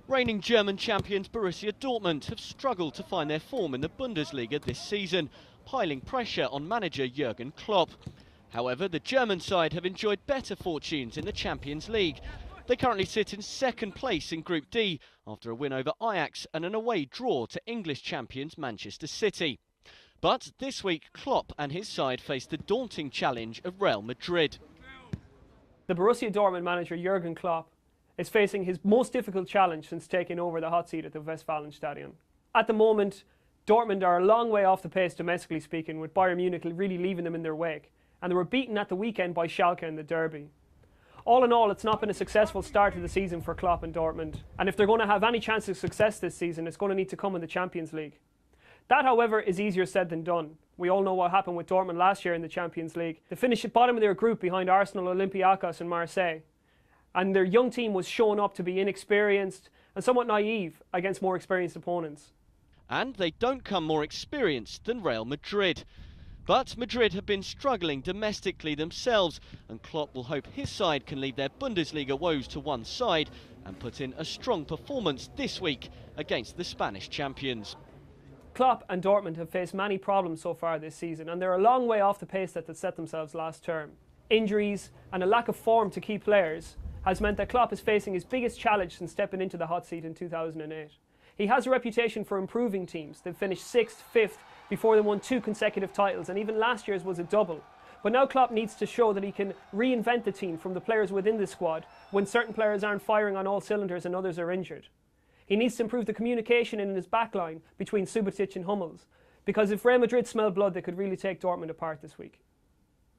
Reigning German champions Borussia Dortmund have struggled to find their form in the Bundesliga this season, piling pressure on manager Jurgen Klopp. However, the German side have enjoyed better fortunes in the Champions League. They currently sit in second place in Group D after a win over Ajax and an away draw to English champions Manchester City. But this week, Klopp and his side face the daunting challenge of Real Madrid. The Borussia Dortmund manager Jurgen Klopp is facing his most difficult challenge since taking over the hot seat at the Westfalenstadion. At the moment, Dortmund are a long way off the pace domestically speaking, with Bayern Munich really leaving them in their wake, and they were beaten at the weekend by Schalke in the derby. All in all, it's not been a successful start to the season for Klopp and Dortmund, and if they're going to have any chance of success this season, it's going to need to come in the Champions League. That, however, is easier said than done. We all know what happened with Dortmund last year in the Champions League. They finished at bottom of their group behind Arsenal, Olympiacos and Marseille. And their young team was shown up to be inexperienced and somewhat naive against more experienced opponents. And they don't come more experienced than Real Madrid. But Madrid have been struggling domestically themselves, and Klopp will hope his side can leave their Bundesliga woes to one side and put in a strong performance this week against the Spanish champions. Klopp and Dortmund have faced many problems so far this season, and they're a long way off the pace that they set themselves last term. Injuries and a lack of form to key players has meant that Klopp is facing his biggest challenge since stepping into the hot seat in 2008. He has a reputation for improving teams. They've finished 6th, 5th before they won 2 consecutive titles, and even last year's was a double. But now Klopp needs to show that he can reinvent the team from the players within the squad when certain players aren't firing on all cylinders and others are injured. He needs to improve the communication in his backline between Subotic and Hummels, because if Real Madrid smell blood, they could really take Dortmund apart this week.